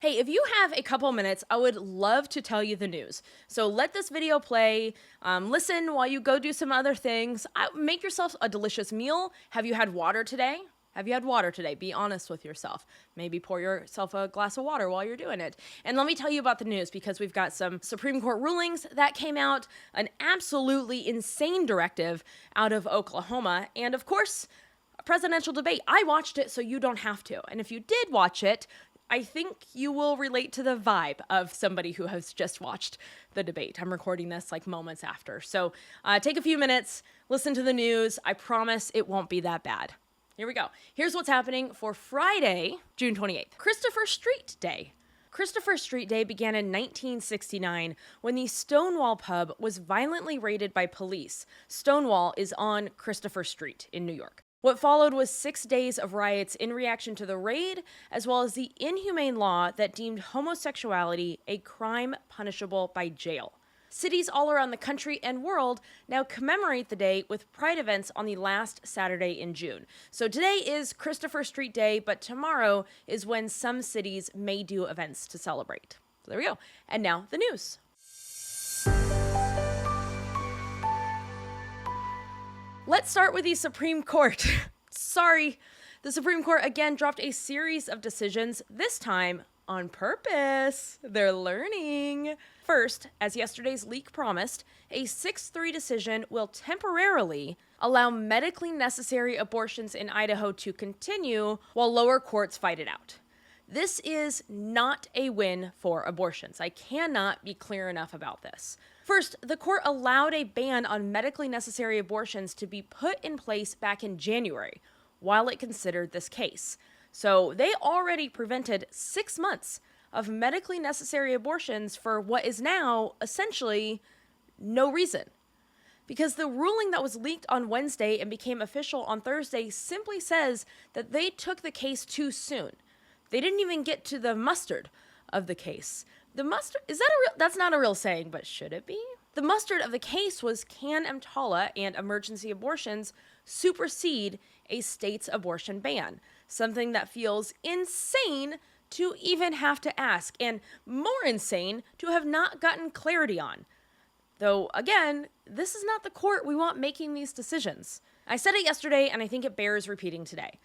Hey, if you have a couple minutes, I would love to tell you the news. So let this video play, listen while you go do some other things. Make yourself a delicious meal. Have you had water today? Have you had water today? Be honest with yourself. Maybe pour yourself a glass of water while you're doing it. And let me tell you about the news because we've got some Supreme Court rulings that came out, an absolutely insane directive out of Oklahoma, and of course, a presidential debate. I watched it so you don't have to. And if you did watch it, I think you will relate to the vibe of somebody who has just watched the debate. I'm recording this like moments after. So take a few minutes, listen to the news. I promise it won't be that bad. Here we go. Here's what's happening for Friday, June 28th. Christopher Street Day. Christopher Street Day began in 1969 when the Stonewall pub was violently raided by police. Stonewall is on Christopher Street in New York. What followed was 6 days of riots in reaction to the raid, as well as the inhumane law that deemed homosexuality a crime punishable by jail. Cities all around the country and world now commemorate the day with pride events on the last Saturday in June. So today is Christopher Street Day, but tomorrow is when some cities may do events to celebrate. So there we go. And now the news. Let's start with the Supreme Court. Sorry, the Supreme Court again dropped a series of decisions, this time on purpose. They're learning. First, as yesterday's leak promised, a 6-3 decision will temporarily allow medically necessary abortions in Idaho to continue while lower courts fight it out. This is not a win for abortions. I cannot be clear enough about this. First, the court allowed a ban on medically necessary abortions to be put in place back in January while it considered this case. So they already prevented 6 months of medically necessary abortions for what is now essentially no reason. Because the ruling that was leaked on Wednesday and became official on Thursday simply says that they took the case too soon. They didn't even get to the mustard of the case. The mustard, is that that's not a real saying, but should it be? The mustard of the case was, can EMTALA and emergency abortions supersede a state's abortion ban? Something that feels insane to even have to ask, and more insane to have not gotten clarity on. Though, again, this is not the court we want making these decisions. I said it yesterday, and I think it bears repeating today.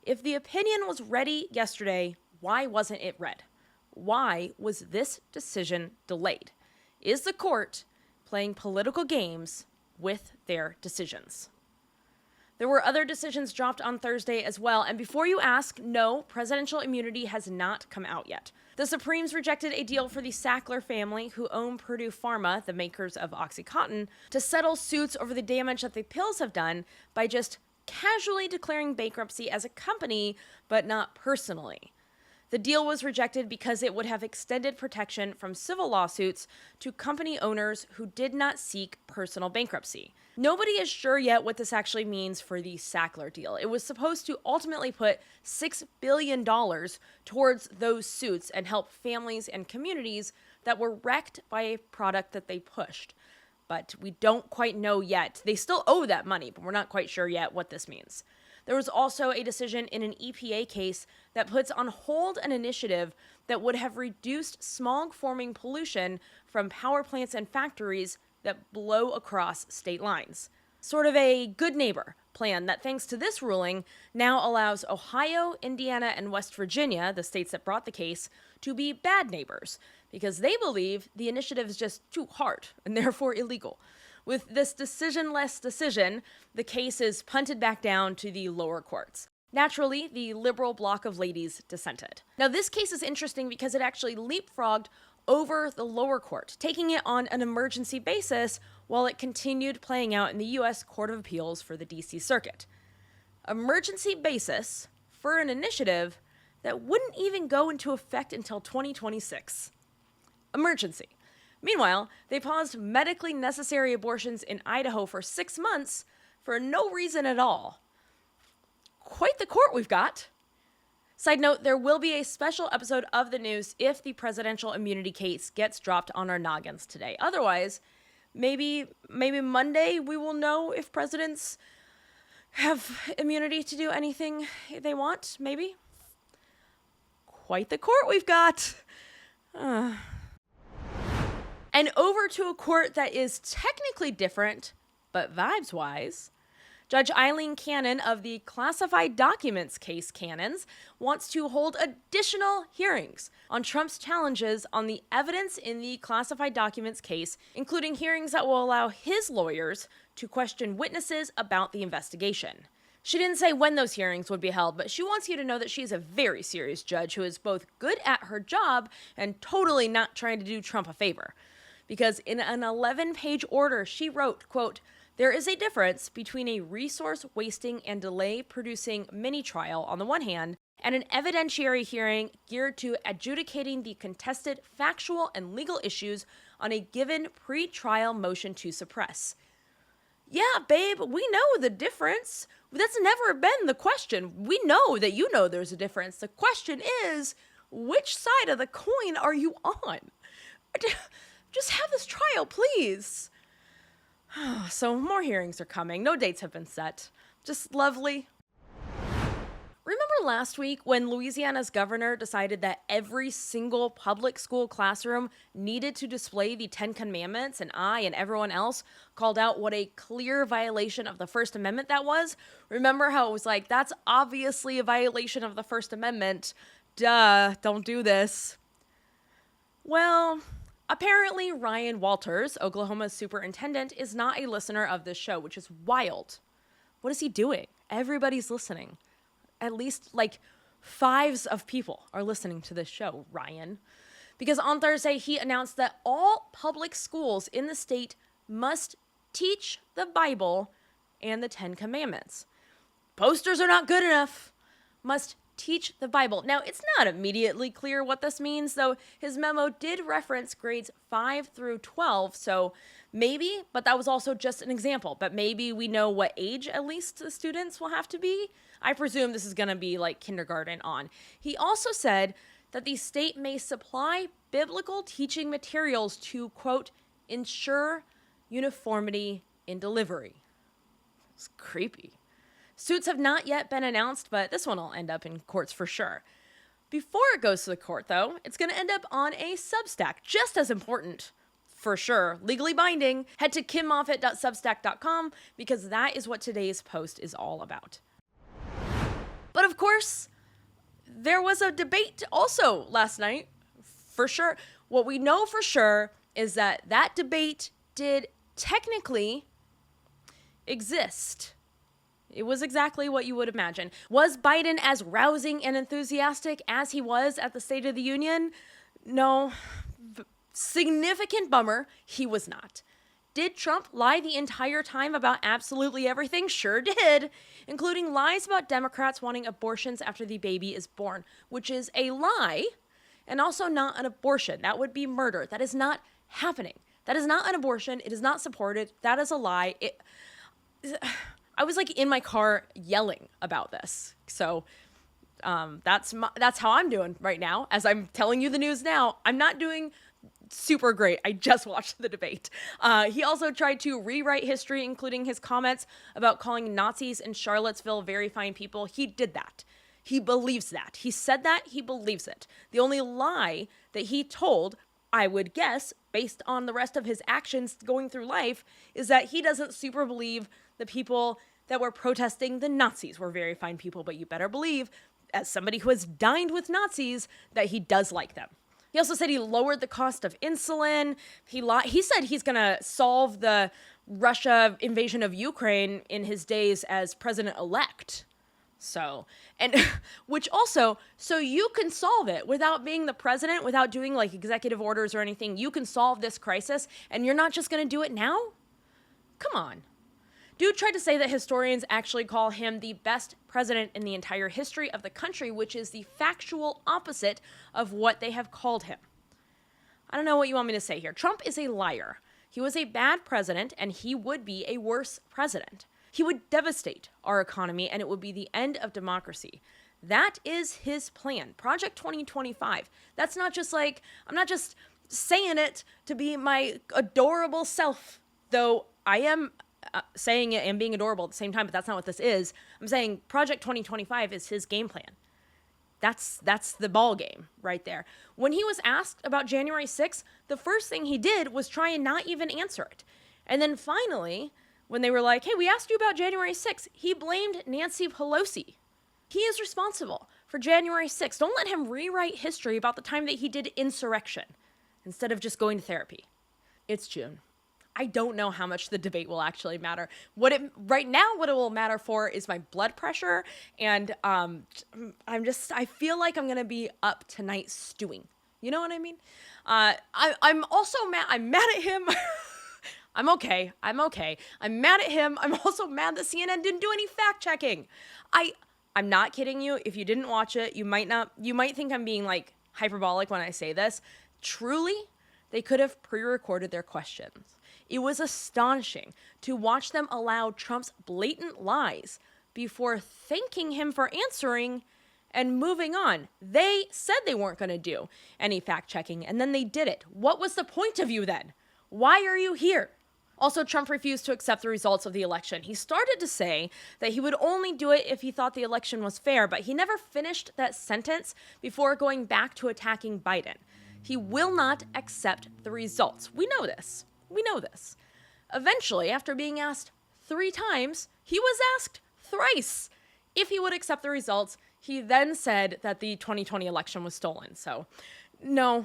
If the opinion was ready yesterday, why wasn't it read? Why was this decision delayed? Is the court playing political games with their decisions? There were other decisions dropped on Thursday as well, and before you ask, no, presidential immunity has not come out yet. The Supremes rejected a deal for the Sackler family, who own Purdue Pharma, the makers of OxyContin, to settle suits over the damage that the pills have done by just casually declaring bankruptcy as a company, but not personally. The deal was rejected because it would have extended protection from civil lawsuits to company owners who did not seek personal bankruptcy. Nobody is sure yet what this actually means for the Sackler deal. It was supposed to ultimately put $6 billion towards those suits and help families and communities that were wrecked by a product that they pushed. But we don't quite know yet. They still owe that money, but we're not quite sure yet what this means. There was also a decision in an EPA case that puts on hold an initiative that would have reduced smog-forming pollution from power plants and factories that blow across state lines. Sort of a good neighbor plan that, thanks to this ruling, now allows Ohio, Indiana, and West Virginia, the states that brought the case, to be bad neighbors, because they believe the initiative is just too hard and therefore illegal. With this decisionless decision, the case is punted back down to the lower courts. Naturally, the liberal bloc of ladies dissented. Now, this case is interesting because it actually leapfrogged over the lower court, taking it on an emergency basis while it continued playing out in the U.S. Court of Appeals for the D.C. Circuit. Emergency basis for an initiative that wouldn't even go into effect until 2026. Emergency. Meanwhile, they paused medically necessary abortions in Idaho for 6 months for no reason at all. Quite the court we've got. Side note, there will be a special episode of the news if the presidential immunity case gets dropped on our noggins today. Otherwise, maybe Monday we will know if presidents have immunity to do anything they want, maybe. quite the court we've got. And over to a court that is technically different, but vibes-wise. Judge Aileen Cannon of the classified documents case Cannons wants to hold additional hearings on Trump's challenges on the evidence in the classified documents case, including hearings that will allow his lawyers to question witnesses about the investigation. She didn't say when those hearings would be held, but she wants you to know that she's a very serious judge who is both good at her job and totally not trying to do Trump a favor. Because in an 11-page order, she wrote, quote, "There is a difference between a resource-wasting and delay-producing mini-trial on the one hand, and an evidentiary hearing geared to adjudicating the contested factual and legal issues on a given pre-trial motion to suppress." Yeah, babe, we know the difference. That's never been the question. We know that you know there's a difference. The question is, which side of the coin are you on? Just have this trial, please. So more hearings are coming. No dates have been set. Just lovely. Remember last week when Louisiana's governor decided that every single public school classroom needed to display the 10 Commandments, and I and everyone else called out what a clear violation of the First Amendment that was? Remember how it was like, that's obviously a violation of the First Amendment. Duh, don't do this. Well, apparently Ryan Walters, Oklahoma's superintendent, is not a listener of this show, which is wild. What is he doing? Everybody's listening. At least, like, fives of people are listening to this show, Ryan. Because on Thursday, he announced that all public schools in the state must teach the Bible and the 10 Commandments. Posters are not good enough. Must teach the Bible. Now, it's not immediately clear what this means, though his memo did reference grades 5 through 12, so maybe, but that was also just an example, but maybe we know what age at least the students will have to be. I presume this is going to be like kindergarten on. He also said that the state may supply biblical teaching materials to, quote, ensure uniformity in delivery. It's creepy. Suits have not yet been announced, but this one will end up in courts for sure. Before it goes to the court, though, it's going to end up on a Substack, just as important. For sure, legally binding. Head to kimmoffat.substack.com because that is what today's post is all about. But of course, there was a debate also last night, for sure. What we know for sure is that that debate did technically exist. It was exactly what you would imagine. Was Biden as rousing and enthusiastic as he was at the State of the Union? No. Significant bummer, he was not. Did Trump lie the entire time about absolutely everything? Sure did, including lies about Democrats wanting abortions after the baby is born, which is a lie and also not an abortion. That would be murder. That is not happening. That is not an abortion. It is not supported. That is a lie. I was like in my car yelling about this. So that's how I'm doing right now. As I'm telling you the news now, I'm not doing super great. I just watched the debate. He also tried to rewrite history, including his comments about calling Nazis in Charlottesville very fine people. He did that. He believes that. He said that. He believes it. The only lie that he told, I would guess, based on the rest of his actions going through life, is that he doesn't super believe the people that were protesting the Nazis were very fine people, but you better believe, as somebody who has dined with Nazis, that he does like them. He also said he lowered the cost of insulin. He said he's going to solve the Russia invasion of Ukraine in his days as president-elect. So you can solve it without being the president, without doing like executive orders or anything. You can solve this crisis, and you're not just going to do it now? Come on. Dude tried to say that historians actually call him the best president in the entire history of the country, which is the factual opposite of what they have called him. I don't know what you want me to say here. Trump is a liar. He was a bad president, and he would be a worse president. He would devastate our economy, and it would be the end of democracy. That is his plan. Project 2025. That's not just like, I'm not just saying it to be my adorable self, though I am saying it and being adorable at the same time, but that's not what this is. I'm saying Project 2025 is his game plan. That's the ball game right there. When he was asked about January 6th, the first thing he did was try and not even answer it. And then finally, when they were like, hey, we asked you about January 6th, he blamed Nancy Pelosi. He is responsible for January 6th. Don't let him rewrite history about the time that he did insurrection instead of just going to therapy. It's June. I don't know how much the debate will actually matter. Right now, what it will matter for is my blood pressure, and I feel like I'm gonna be up tonight stewing. You know what I mean? I'm also mad. I'm mad at him. I'm okay. I'm mad at him. I'm also mad that CNN didn't do any fact checking. I'm not kidding you. If you didn't watch it, you might think I'm being like hyperbolic when I say this. Truly, they could have pre-recorded their questions. It was astonishing to watch them allow Trump's blatant lies before thanking him for answering and moving on. They said they weren't going to do any fact checking, and then they did it. What was the point of you then? Why are you here? Also, Trump refused to accept the results of the election. He started to say that he would only do it if he thought the election was fair, but he never finished that sentence before going back to attacking Biden. He will not accept the results. We know this. Eventually, after being asked 3 times, he was asked thrice if he would accept the results. He then said that the 2020 election was stolen. So, no.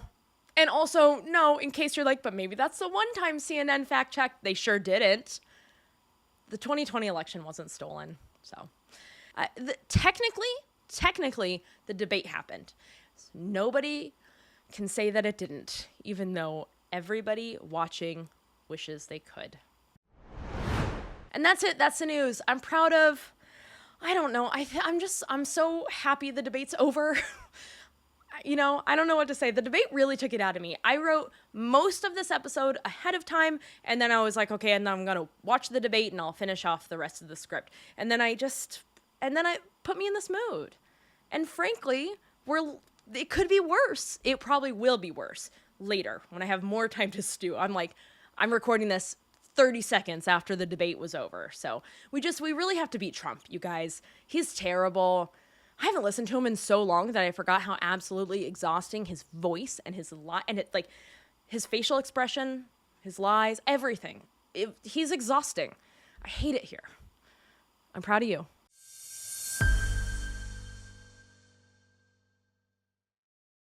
And also, no, in case you're like, but maybe that's the one time CNN fact checked. They sure didn't. The 2020 election wasn't stolen. So, technically, the debate happened. So nobody can say that it didn't, even though everybody watching wishes they could. And that's it. That's the news. I'm proud of, I don't know. I'm so happy the debate's over. I don't know what to say. The debate really took it out of me. I wrote most of this episode ahead of time, and then I was like, okay, and then I'm going to watch the debate and I'll finish off the rest of the script. And then it put me in this mood. And frankly, it could be worse. It probably will be worse later when I have more time to stew. I'm recording this 30 seconds after the debate was over. So we really have to beat Trump, you guys. He's terrible. I haven't listened to him in so long that I forgot how absolutely exhausting his voice and his facial expression, his lies, everything. He's exhausting. I hate it here. I'm proud of you.